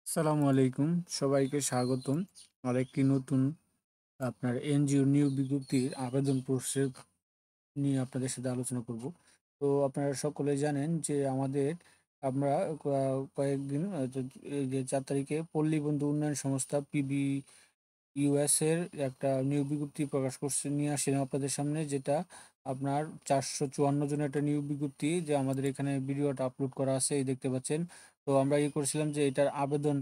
আসসালামু আলাইকুম, সবাইকে স্বাগতম। আরেকটি নতুন আপনার এনজিও নিয়োগ বিজ্ঞপ্তির আবেদন প্রসেস নিয়ে আপনাদের সাথে আলোচনা করব। তো আপনারা সকলে জানেন যে আমরা কয়েকদিন এই যে 4 তারিখে পল্লী বন্ধু উন্নয়ন সংস্থা ইউএস এর একটা নিয়োগ বিজ্ঞপ্তি প্রকাশ করছে, নিয়ে আসছিলাম আপনাদের সামনে, যেটা আপনার 454 জনের একটা নিয়োগ বিজ্ঞপ্তি, যে আমাদের এখানে ভিডিওটা আপলোড করা আছে, এই দেখতে পাচ্ছেন। তো আমরা করেছিলাম যে এটার আবেদন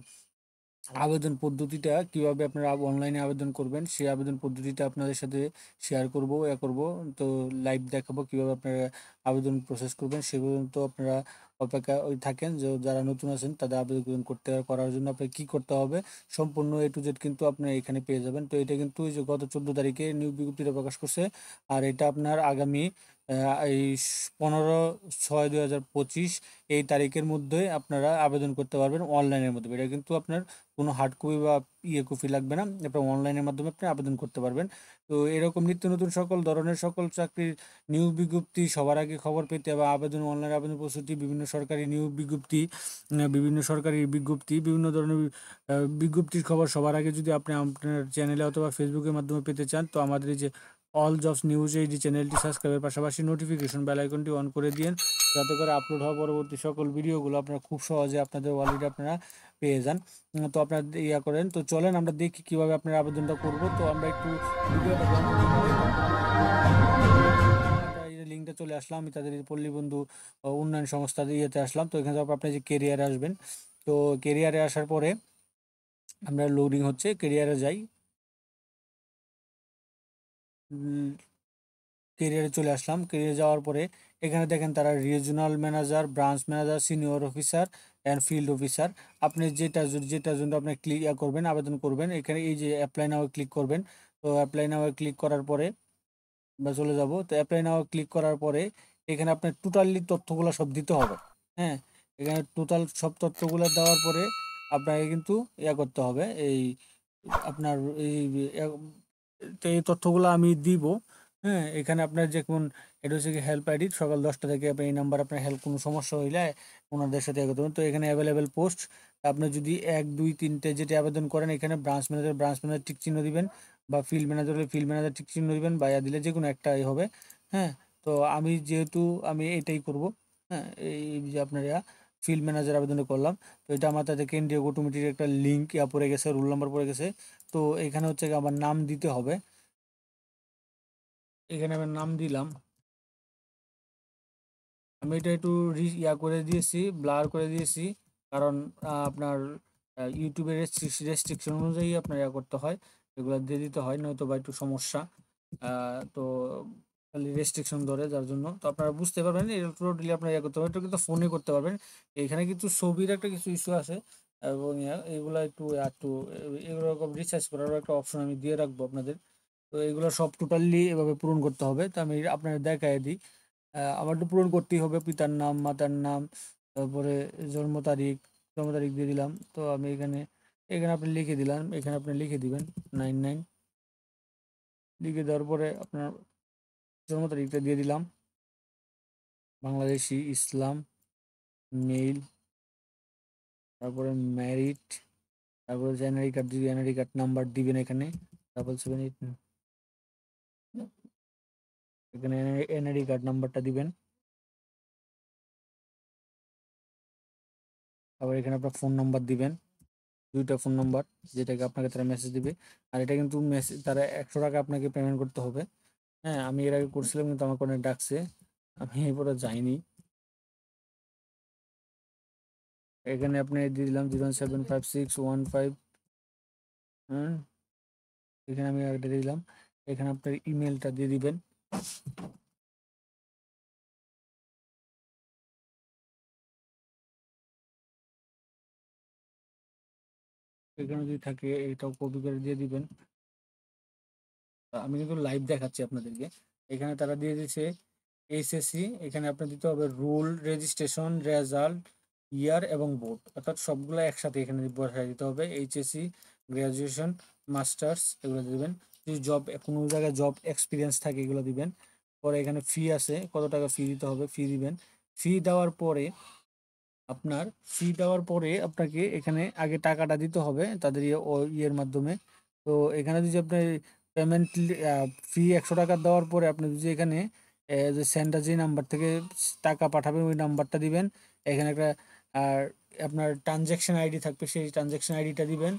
আবেদন পদ্ধতিটা কিভাবে আপনারা অনলাইনে আবেদন করবেন, সেই আবেদন পদ্ধতিটা আপনাদের সাথে শেয়ার করব, করব। তো লাইভ দেখাবো কিভাবে আপনারা আবেদন প্রসেস করবেন। সে পর্যন্ত আপনারা অপেক্ষা থাকেন, যে যারা নতুন আছেন তাদের আবেদন করার জন্য আপনাকে কি করতে হবে, সম্পূর্ণ A to Z কিন্তু আপনি এখানে পেয়ে যাবেন। তো এটা কিন্তু এই যে গত 14 তারিখে নিয়োগ বিজ্ঞপ্তিটা প্রকাশ করছে, আর এটা আপনার আগামী এই 15/6/2025 এই তারিখের মধ্যে আপনারা আবেদন করতে পারবেন অনলাইনের মাধ্যমে। এটা কিন্তু আপনার কোনো হার্ড কপি বা কপি লাগবে না, আপনার অনলাইনের মাধ্যমে আপনি আবেদন করতে পারবেন। তো এরকম নিত্য নতুন সকল ধরনের সকল চাকরির নিয়োগ বিজ্ঞপ্তি সবার আগে খবর পেতে বা অনলাইন আবেদন প্রস্তুতি, বিভিন্ন সরকারি নিয়োগ বিজ্ঞপ্তি, বিভিন্ন সরকারি বিজ্ঞপ্তি, বিভিন্ন ধরনের বিজ্ঞপ্তির খবর সবার আগে যদি আপনি আপনার চ্যানেলে অথবা ফেসবুকের মাধ্যমে পেতে চান, তো আমাদের এই যে অল জবস নিউজ এই যে চ্যানেলটি সাবস্ক্রাইবের পাশাপাশি নোটিফিকেশন বেল আইকনটি অন করে দিন, যাতে করে আপলোড হওয়া পরবর্তী সকল ভিডিওগুলো আপনারা খুব সহজে আপনাদের ওয়ালেটে আপনারা পেয়ে যান। তো আপনারা করেন। তো চলেন আমরা দেখি কিভাবে আপনার আবেদনটা করব। তো আমরা একটু ভিডিওটা কন্টিনিউ করি, তারপর আমরা এই যে লিঙ্কটা চলে আসলাম, আমি তাদের এই পল্লী বন্ধু উন্নয়ন সংস্থার আসলাম। তো এখানে তারপর আপনি যে কেরিয়ারে আসবেন। তো কেরিয়ারে আসার পরে আমরা লোডিং হচ্ছে, কেরিয়ারে যাই। কেরিয়ারে চলে আসলাম, কেরিয়ারে যাওয়ার পরে এখানে দেখেন তারা regional manager, branch manager, senior officer and field officer. আপনি যেটার জন্য আপনি করবেন, আবেদন করবেন, এখানে এই যে অ্যাপ্লাই নাও ক্লিক করবেন। তো অ্যাপ্লাই নাও ক্লিক করার পরে আমরা চলে যাব। তো অ্যাপ্লাই নাও ক্লিক করার পরে এখানে আপনার টোটালি তথ্যগুলো সব দিতে হবে। হ্যাঁ, এখানে টোটাল সব তথ্যগুলো দেওয়ার পরে আপনাকে কিন্তু করতে হবে, এই আপনার এই তো এই তথ্যগুলো আমি দিব। হ্যাঁ, এখানে আপনার যে কোন এটা হচ্ছে কি হেল্প আইডি, সকাল 10টা থেকে আপনি এই নাম্বার, আপনার হেল্প কোনো সমস্যা হইলে ওনাদের সাথে করতে পারেন। তো এখানে অ্যাভেলেবেল পোস্ট, আপনি যদি 1 2 3টে যেটা আবেদন করেন, এখানে ব্রাঞ্চ ম্যানেজার টিক চিহ্ন দিবেন, বা ফিল্ড ম্যানেজার হলে ফিল্ড ম্যানেজার টিক চিহ্ন দিবেন, বা দিলে যে কোনো একটাই হবে। হ্যাঁ, তো আমি যেহেতু আমি এটাই করব। হ্যাঁ, এই যে আপনার ফিল্ড ম্যানেজার আবেদনটা করলাম। তো এটা আমার তাদের কেন্দ্রীয় অটোমেটিক একটা লিঙ্ক পড়ে গেছে, রোল নাম্বার পড়ে গেছে। তো এখানে হচ্ছে কি আমার নাম দিতে হবে, এখানে আমার নাম দিলাম। আমি এটা একটু করে দিয়েছি, ব্লার করে দিয়েছি, কারণ আপনার ইউটিউবের রেস্ট্রিকশন অনুযায়ী আপনার করতে হয়, এগুলো দিয়ে দিতে হয়, নয়তো বা একটু সমস্যা। তো খালি রেস্ট্রিকশন ধরে, যার জন্য তো আপনারা বুঝতে পারবেন, টোটালি আপনার করতে পারবেন, এটা কিন্তু ফোনে করতে পারবেন। এখানে কিন্তু ছবির একটা কিছু ইস্যু আছে, এবং এগুলো একটু এরকম রিসার্চ করার একটা অপশন আমি দিয়ে রাখবো আপনাদের। তো এগুলো সব টোটালি এভাবে পূরণ করতে হবে। তো আমি আপনাদের দেখাই দিই। আমার তো পূরণ করতেই হবে পিতার নাম, মাতার নাম, তারপরে জন্ম তারিখ, জন্ম তারিখ দিয়ে দিলাম। তো আমি এখানে এখানে আপনি লিখে দিলাম, এখানে আপনি লিখে দিবেন 99। লিখে দেওয়ার পরে আপনার জন্ম তারিখটা দিয়ে দিলাম, বাংলাদেশি, ইসলাম, মেল, তারপরে ম্যারিড, তারপরে যে এনআইডি কার্ড, যদি এনআইডি কার্ড নাম্বার দিবেন এখানে 778, এখানে এনআইডি কার্ড নাম্বারটা দিবেন। তারপর এখানে আপনার ফোন নাম্বার দিবেন, 2টা ফোন নাম্বার, যেটাকে আপনাকে তারা মেসেজ দিবে। আর এটা কিন্তু মেসেজ তারা 100 টাকা আপনাকে পেমেন্ট করতে হবে। হ্যাঁ, আমি এর আগে করছিলাম কিন্তু আমাকে অনেক ডাকছে, আমি এরপরে যাইনি। এখানে আপনি দিয়ে দিলাম 0756115। হ্যাঁ, এখানে আমি একটা দিয়ে দিলাম, এখানে আপনার ইমেলটা দিয়ে দিবেন। এখানে যদি থাকে এটাও কপি করে দিয়ে দিবেন। আমি কিন্তু লাইভ দেখাচ্ছি আপনাদেরকে। এখানে তারা দিয়ে দিয়েছে এইচএসসি, এখানে আপনার দিতে হবে রোল, রেজিস্ট্রেশন, রেজাল্ট, ইয়ার এবং বোর্ড, অর্থাৎ সবগুলো একসাথে এখানে বসায় দিতে হবে। এইচএসসি, গ্র্যাজুয়েশন, মাস্টার্স এগুলো দিবেন। যদি কোনো জায়গায় জব এক্সপিরিয়েন্স থাকে এগুলো দিবেন। পরে এখানে ফি আছে, কত টাকা ফি দিতে হবে, ফি দিবেন। ফি দেওয়ার পরে আপনার ফি দেওয়ার পরে আপনাকে এখানে আগে টাকাটা দিতে হবে তাদের ইয়ের মাধ্যমে। তো এখানে যদি আপনি পেমেন্ট ফি 100 টাকা দেওয়ার পরে আপনি যদি এখানে যে সেন্টার যে নাম্বার থেকে টাকা পাঠাবেন ওই নাম্বারটা দিবেন। এখানে একটা আর আপনার ট্রানজ্যাকশন আইডি থাকবে, সেই ট্রানজ্যাকশন আইডিটা দিবেন।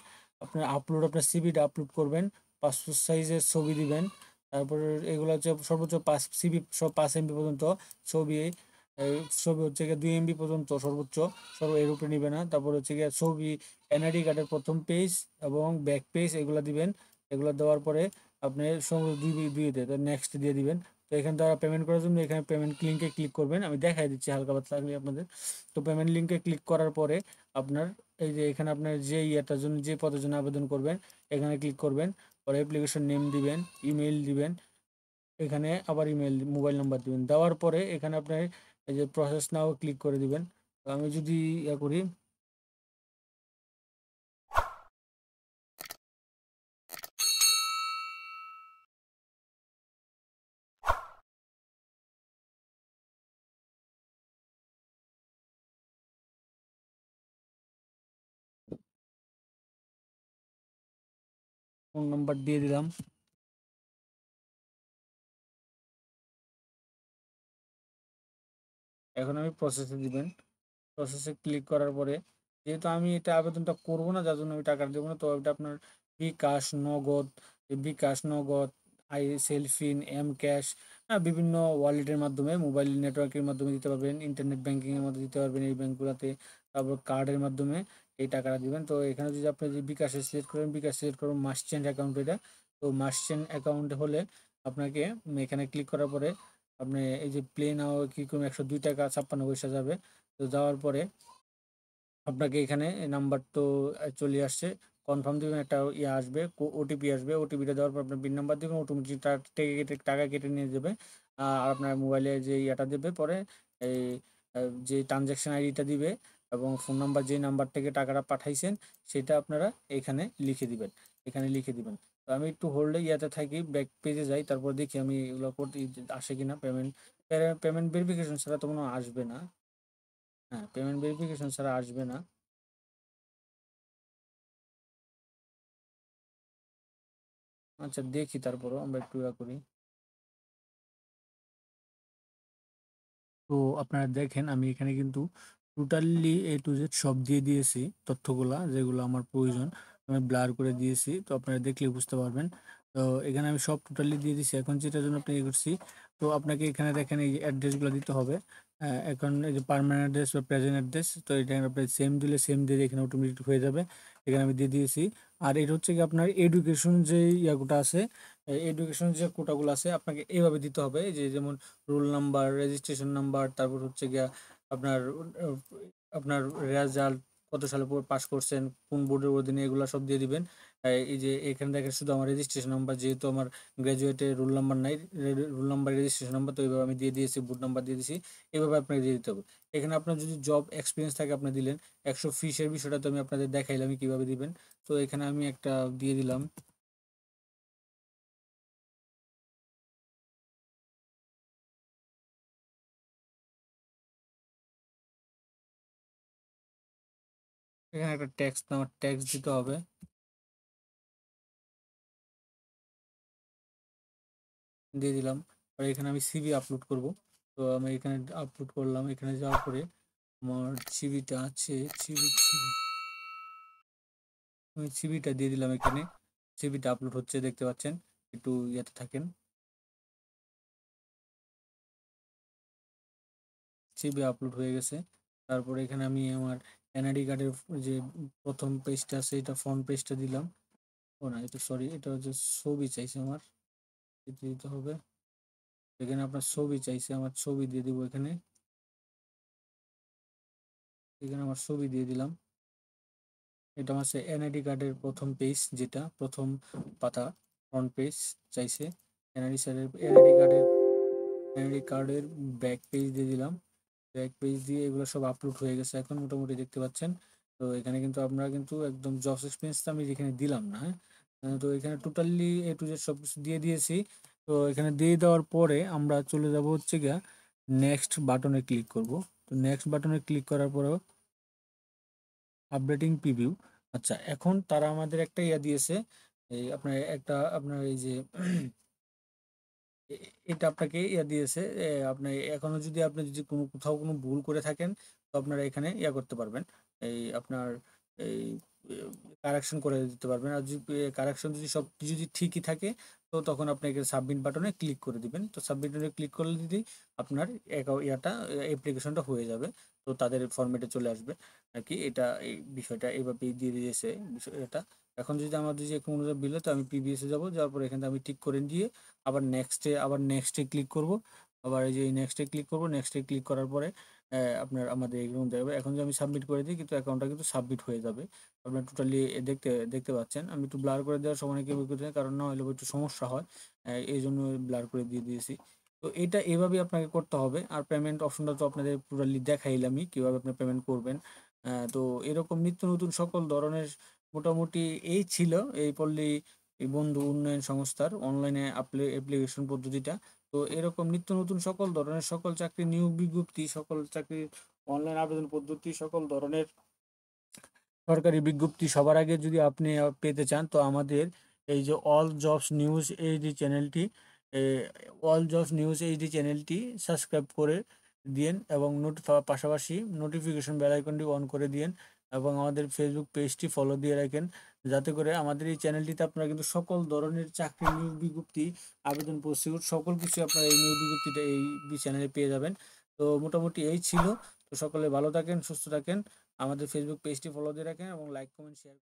আপনার সিভিটা আপলোড করবেন, পাসপোর্ট সাইজের ছবি দিবেন। তারপর এগুলো হচ্ছে সর্বোচ্চ 5 সিবি, সব 5 MB পর্যন্ত ছবি। এই ছবি হচ্ছে গিয়ে 2 MB পর্যন্ত সর্বোচ্চ, এর উপরে নিবে না। তারপর হচ্ছে গিয়ে ছবি, এনআইডি কার্ডের প্রথম পেজ এবং ব্যাক পেজ এগুলো দিবেন। এগুলো দেওয়ার পরে আপনি সমস্ত দুইতে তো নেক্সট দিয়ে দিবেন। তো এখানে তারা পেমেন্ট করার জন্য এখানে পেমেন্ট লিঙ্কে ক্লিক করবেন, আমি দেখাই দিচ্ছি হালকা পাতলা আমি আপনাদের। তো পেমেন্ট লিঙ্কে ক্লিক করার পরে আপনার এই যে এখানে আপনার যে ইয়েটার জন্য, যে পদের জন্য আবেদন করবেন এখানে ক্লিক করবেন। পরে অ্যাপ্লিকেশন নেম দিবেন, ইমেইল দিবেন, এখানে আবার ইমেল মোবাইল নাম্বার দিবেন। দেওয়ার পরে এখানে আপনার এই যে প্রসেস নাও ক্লিক করে দিবেন। তো আমি যদি ইয়া করি, ফোন নাম্বার দিয়ে দিলাম। এখন আমি প্রসেসে দিবেন। প্রসেসে ক্লিক করার পরে যেহেতু আমি এটা আবেদনটা করব না, যার জন্য আমি টাকা দেবো না, তো এটা আপনার বিকাশ, নগদ, সেলফিন, এম ক্যাশ, বিভিন্ন ওয়ালেটের মাধ্যমে, মোবাইল নেটওয়ার্কের মাধ্যমে দিতে পারবেন, ইন্টারনেট ব্যাংকিং এর মাধ্যমে দিতে পারবেন এই ব্যাংকগুলোতে। তারপর কার্ডের মাধ্যমে এই টাকাটা দিবেন। তো এখানে যদি আপনি যে বিকাশে সিলেক্ট করেন, বিকাশ সিলেক্ট করুন মার্চেন্ট অ্যাকাউন্ট এটা। তো মার্চেন্ট অ্যাকাউন্ট হলে আপনাকে এখানে ক্লিক করার পরে আপনি এই যে প্লে নাও কি করুন, 102 টাকা 56 পয়সা যাবে। তো যাওয়ার পরে আপনাকে এখানে নাম্বার তো চলে আসছে, কনফার্ম দিবেন, একটা ইয়ে আসবে, ওটিপি আসবে। ওটিপিটা দেওয়ার পর আপনার পিন নাম্বার দিবেন, অটোমেটিক টাকা কেটে নিয়ে যাবে। আর আপনার মোবাইলে যে ইয়েটা দেবে পরে এই যে ট্রানজ্যাকশন আইডিটা দিবে এবং ফোন নাম্বার, যে নাম্বার থেকে টাকাটা পাঠাইছেন সেটা আপনারা এখানে লিখে দিবেন, এখানে লিখে দিবেন। তো আমি একটু হোল্ডে ইয়াতে থাকি, ব্যাক পেজে যাই, তারপর দেখি আমি এগুলো করতে আসে কিনা। পেমেন্ট ভেরিফিকেশন ছাড়া তো মনে হয় আসবে না। হ্যাঁ, পেমেন্ট ভেরিফিকেশন ছাড়া আসবে না। আচ্ছা দেখি, তারপরও আমরা একটু ইয়া করি। তো আপনারা দেখেন আমি এখানে কিন্তু টোটালি A to Z সব দিয়ে দিয়েছি, তথ্যগুলা যেগুলো আমার প্রয়োজন আমি ব্লার করে দিয়েছি, তো আপনারা দেখলে বুঝতে পারবেন। তো এখানে আমি সব টোটালি দিয়ে দিয়েছি। এখন যেটার জন্য আপনি ইয়ে করছি, তো আপনাকে এখানে দেখেন এই অ্যাড্রেসগুলো দিতে হবে। এখন এই যে পার্মানেন্ট অ্যাড্রেস বা প্রেজেন্ট অ্যাড্রেস, তো এটা আপনি সেম দিলে সেম দিয়ে এখানে অটোমেটিক হয়ে যাবে। এখানে আমি দিয়ে দিয়েছি। আর এটা হচ্ছে কি আপনার এডুকেশন যে ইয়াগুলো আছে, এডুকেশন যে কোটাগুলো আছে আপনাকে এইভাবে দিতে হবে, যে যেমন রোল নাম্বার, রেজিস্ট্রেশন নাম্বার, তারপর হচ্ছে গিয়া আপনার আহ, আপনার রেজাল্ট, কত সালে পাস করছেন, কোন বোর্ডের অধীনে, এগুলো সব দিয়ে দিবেন। এই যে এখানে দেখেন শুধু আমার রেজিস্ট্রেশন নাম্বার, যেহেতু আমার গ্র্যাজুয়েটে রোল নাম্বার নাই, রোল নাম্বার রেজিস্ট্রেশন নাম্বার, তো এইভাবে আমি দিয়ে দিয়েছি, বোর্ড নাম্বার দিয়ে দিয়েছি। এইভাবে আপনাকে দিয়ে দিতে হবে। এখানে আপনার যদি জব এক্সপিরিয়েন্স থাকে আপনি দিলেন। 100 ফিসের বিষয়টা তো আমি আপনাদের দেখাইলাম কিভাবে দিবেন। তো এখানে আমি একটা দিয়ে দিলাম। এখানে একটা ট্যাক্স দিতে হবে, দিয়ে দিলাম। আর এখানে আমি সিভি আপলোড করব। তো আমি এখানে আপলোড করলাম, এখানে যাওয়ার পরে আমার সিভিটা আছে, সিভি সিভি আমি সিভিটা দিয়ে দিলাম এখানে। সিভিটা আপলোড হচ্ছে দেখতে পাচ্ছেন, একটু ইয়েতে থাকেন। সিভি আপলোড হয়ে গেছে। তারপরে এখানে আমি আমার এনআইডি কার্ডের যে প্রথম পেজটা আছে এটা ফ্রন্ট পেজটা দিলাম। ও না, এটা সরি, এটা হচ্ছে ছবি চাইছে আমার, এটা দিতে হবে। এখানে আপনার ছবি চাইছে, আমার ছবি দিয়ে দিব এখানে। এখানে আমার ছবি দিয়ে দিলাম। এটা আমার এনআইডি কার্ডের প্রথম পেজ, যেটা প্রথম পাতা, ফ্রন্ট পেজ চাইছে। এনআইডি কার্ডের ব্যাক পেজ দিয়ে দিলাম। ব্যাক পেজ দিয়ে এগুলো সব আপলোড হয়ে গেছে এখন মোটামুটি দেখতে পাচ্ছেন। তো এখানে কিন্তু আমরা কিন্তু একদম জব এক্সপিরিয়েন্সটা আমি যেখানে দিলাম না, হ্যাঁ। তো এখানে টোটালি A to Z সব কিছু দিয়ে দিয়েছি। তো এখানে দিয়ে দেওয়ার পরে আমরা চলে যাব হচ্ছে গিয়া নেক্সট বাটনে ক্লিক করব। তো নেক্সট বাটনে ক্লিক করার পরেও আপডেটিং প্রিভিউ। আচ্ছা, এখন তারা আমাদের একটা ইয়া দিয়েছে, এই আপনার একটা আপনার এই যে এটা আপনাকে ইয়া দিয়েছে, আপনার এখনো যদি আপনি যদি কোথাও কোনো ভুল করে থাকেন, তো আপনারা এখানে ইয়া করতে পারবেন, এই আপনার এই কারেকশন করে দিতে পারবেন। আর যদি কারেকশন যদি সব কিছু যদি ঠিকই থাকে, তো তখন আপনাকে সাবমিট বাটনে ক্লিক করে দিবেন। তো সাবমিট বাটনে ক্লিক করলে দিদি আপনার ইয়াটা অ্যাপ্লিকেশনটা হয়ে যাবে। তো তাদের ফরম্যাটে চলে আসবে আর কি। এটা এই বিষয়টা এইভাবেই দিয়ে দিয়েছে বিষয়টা। এখন যদি আমাদের যে কোনো বিলে, তো আমি প্রিভিয়াসে যাবো, যাওয়ার পরে এখানে আমি টিক করে দিয়ে আবার নেক্সটে ক্লিক করব। আবার এই যে নেক্সটে ক্লিক করব, নেক্সটে ক্লিক করার পরে আপনার আমাদের এরকম দেখাবে। এখন যদি আমি সাবমিট করে দিই, কিন্তু অ্যাকাউন্টটা কিন্তু সাবমিট হয়ে যাবে। আপনার টোটালি দেখতে দেখতে পাচ্ছেন। আমি একটু ব্লার করে দেওয়ার সময় কি করতে, কারণ না হলে একটু সমস্যা হয়, এই জন্য ব্লার করে দিয়ে দিয়েছি। তো এটা এভাবেই আপনাকে করতে হবে। আর পেমেন্ট অপশনটা তো আপনাদের টোটালি দেখাইলামই কীভাবে আপনি পেমেন্ট করবেন। তো এরকম নিত্য নতুন সকল ধরনের মোটামুটি এই ছিল এই পল্লী এই বন্ধু উন্নয়ন সংস্থার অনলাইনে অ্যাপ্লিকেশন পদ্ধতিটা। তো এরকম নিত্য নতুন সকল ধরনের সকল চাকরি নিয়োগ বিজ্ঞপ্তি, সকল চাকরির অনলাইন আবেদন পদ্ধতি, সকল ধরনের সরকারি বিজ্ঞপ্তি সবার আগে যদি আপনি পেতে চান, তো আমাদের এই যে অল জবস নিউজ এইচডি চ্যানেলটি, অল জবস নিউজ এইচডি চ্যানেলটি সাবস্ক্রাইব করে দিয়েন এবং পাশাপাশি নোটিফিকেশন বেল আইকনটি অন করে দিয়েন এবং আমাদের ফেসবুক পেজটি ফলো দিয়ে রাখেন, যাতে করে আমাদের এই চ্যানেলটিতে আপনারা কিন্তু সকল ধরনের চাকরি নিয়োগ বিজ্ঞপ্তি, আবেদন প্রসিডিউর সকল কিছু আপনারা এই নিয়োগ বিজ্ঞপ্তিটা এই চ্যানেলে পেয়ে যাবেন। তো মোটামুটি এই ছিল। তো সকলে ভালো থাকেন, সুস্থ থাকেন। আমাদের ফেসবুক পেজটি ফলো দিয়ে রাখেন এবং লাইক, কমেন্ট, শেয়ার